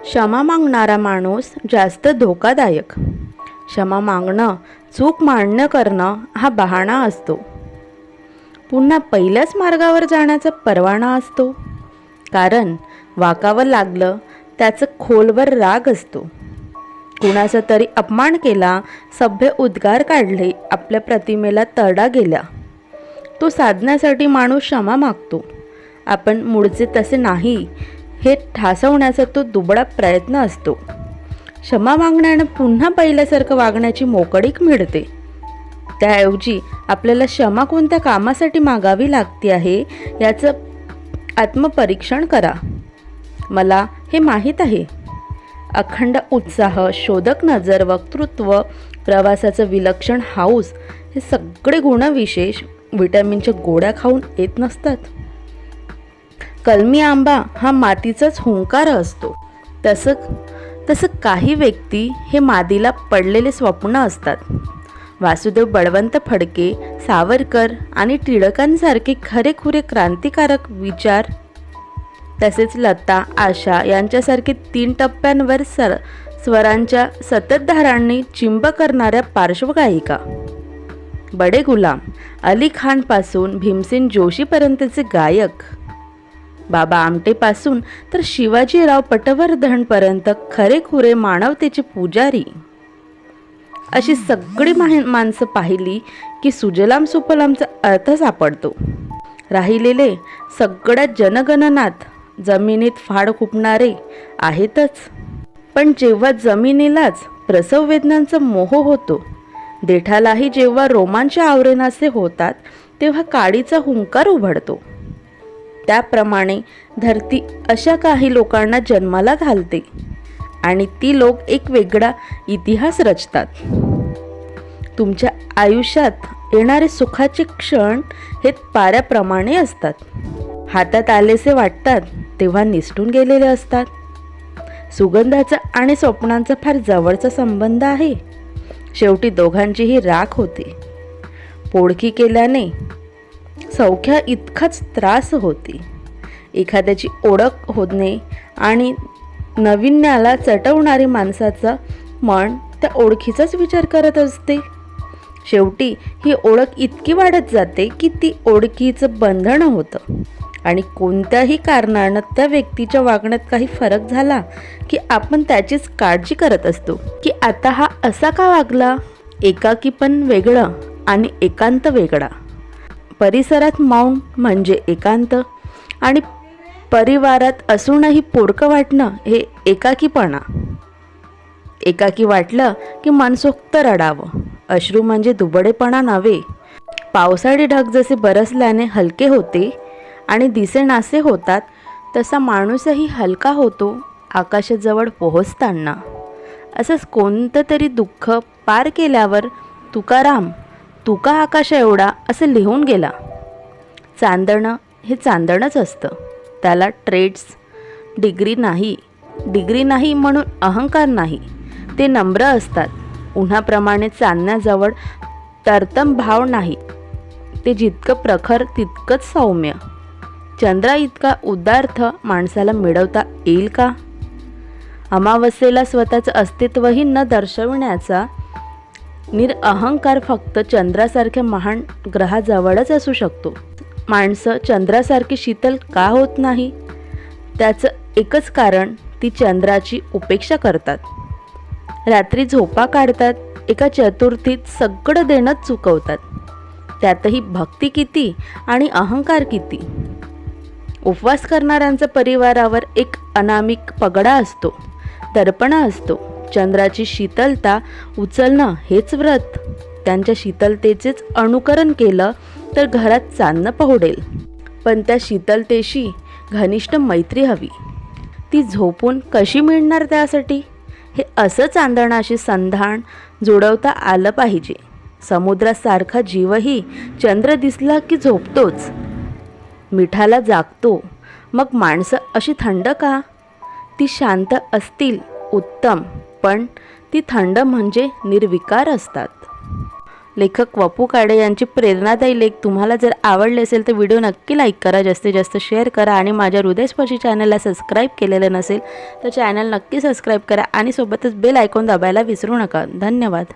क्षमा मागणारा माणूस जास्त धोकादायक. क्षमा मागणं, चूक मान्य करणं हा बहाणा असतो. पुन्हा पहिल्याच मार्गावर जाण्याचा परवाना असतो. कारण वाकावं लागलं त्याचं खोलवर राग असतो. कुणाचा तरी अपमान केला, सभ्य उद्गार काढले, आपल्या प्रतिमेला तडा गेला, तो साधण्यासाठी माणूस क्षमा मागतो. आपण मूळचे तसे नाही हे ठासवण्याचा तो दुबळा प्रयत्न असतो. क्षमा मागण्यानं पुन्हा पहिल्यासारखं वागण्याची मोकळीक मिळते. त्याऐवजी आपल्याला क्षमा कोणत्या कामासाठी मागावी लागते आहे याचं आत्मपरीक्षण करा. मला हे माहीत आहे. अखंड उत्साह, शोधक नजर, वक्तृत्व, प्रवासाचं विलक्षण हाऊस हे सगळे गुणविशेष विटॅमिनच्या गोळ्या खाऊन येत नसतात. कलमी आंबा हा मातीचाच हुंकार असतो. तसं काही व्यक्ती हे मादीला पडलेले स्वप्न असतात. वासुदेव बळवंत फडके, सावरकर आणि टिळकांसारखे खरेखुरे क्रांतिकारक विचार, तसेच लता, आशा यांच्यासारखे 3 टप्प्यांवर स्वरांच्या सततधारांनी चिंब करणाऱ्या पार्श्वगायिका, बडे गुलाम, अली खानपासून भीमसेन जोशीपर्यंतचे गायक, बाबा आमटेपासून तर शिवाजीराव पटवर्धनपर्यंत खरेखुरे मानवतेचे पुजारी, अशी सगळी माणसं पाहिली की सुजलाम सुफलामचा अर्थ सापडतो. राहिलेले सगळ्या जनगणनात जमिनीत फाड खुपणारे आहेतच. पण जेव्हा जमिनीलाच प्रसव वेदनांचा मोह होतो, देठालाही जेव्हा रोमांच आवरेनासे होतात, तेव्हा काडीचा हुंकार उघडतो. त्याप्रमाणे धरती अशा काही लोकांना जन्माला घालते आणि ती लोक एक वेगळा इतिहास रचतात. तुमच्या आयुष्यात येणारे सुखाचे क्षण हे पाऱ्याप्रमाणे असतात. हातात आलेसे वाटतात तेव्हा निसटून गेलेले असतात. सुगंधाचा आणि स्वप्नांचा फार जवळचा संबंध आहे. शेवटी दोघांचीही राख होते. पोळकी केल्याने सौख्या इतकाच त्रास होते. एखाद्याची ओळख होणे आणि नवीन्याला चटवणारी माणसाचं मन त्या ओळखीचाच विचार करत असते. शेवटी ही ओळख इतकी वाढत जाते की ती ओळखीचं बंधन होतं आणि कोणत्याही कारणानं त्या व्यक्तीच्या वागण्यात काही फरक झाला की आपण त्याचीच काळजी करत असतो की आता हा असा का वागला. एकाकीपण वेगळं आणि एकांत वेगळा. परिसरात मौन म्हणजे एकांत आणि परिवारात असूनही पोरकं वाटणं हे एकाकीपणा. एकाकी वाटलं की मनसोक्त रडावं. अश्रू म्हणजे दुबळेपणा नव्हे. पावसाळी ढग जसे बरसल्याने हलके होते आणि दिसेनासे होतात, तसा माणूसही हलका होतो आकाशाजवळ पोहोचताना. असंच कोणतं तरी दुःख पार केल्यावर तुकाराम तुका आकाशा एवढा असं लिहून गेला. चांदणं हे चांदणच असतं. त्याला ट्रेड्स, डिग्री नाही म्हणून अहंकार नाही. ते नम्र असतात. उन्हाप्रमाणे चांदण्याजवळ तरतम भाव नाही. ते जितकं प्रखर तितकंच सौम्य. चंद्रा इतका उदार्थ माणसाला मिळवता येईल का? अमावस्येला स्वतःचं अस्तित्वही न दर्शवण्याचा निरअहंकार फक्त चंद्रासारख्या महान ग्रहाजवळच असू शकतो. माणसं चंद्रासारखी शीतल का होत नाही? त्याचं एकच कारण, ती चंद्राची उपेक्षा करतात. रात्री झोपा काढतात. एका चतुर्थीत सगळं देणंच चुकवतात. त्यातही भक्ती किती आणि अहंकार किती. उपवास करणाऱ्यांचा परिवारावर एक अनामिक पगडा असतो, दर्पणा असतो. चंद्राची शीतलता उचलणं हेच व्रत. त्यांच्या शीतलतेचेच अनुकरण केलं तर घरात चांदणं पहुडेल. पण त्या शीतलतेशी घनिष्ठ मैत्री हवी. ती झोपून कशी मिळणार त्यासाठी? हे असं चांदणाशी संधान जोडवता आलं पाहिजे. समुद्रासारखा जीवही चंद्र दिसला की झोपतोच, मिठाला जागतो. मग माणसं अशी थंड का? ती शांत असतील उत्तम, पण ती थंड म्हणजे निर्विकार असतात. लेखक वपू काळे यांची प्रेरणादायी लेख तुम्हाला जर आवडले असेल तर व्हिडिओ नक्की लाईक करा, जास्तीत जास्त शेअर करा आणि माझ्या हृदयस्पर्शी चॅनलला सबस्क्राईब केलेलं नसेल तर चॅनल नक्की सबस्क्राईब करा आणि सोबतच बेल आयकॉन दाबायला विसरू नका. धन्यवाद.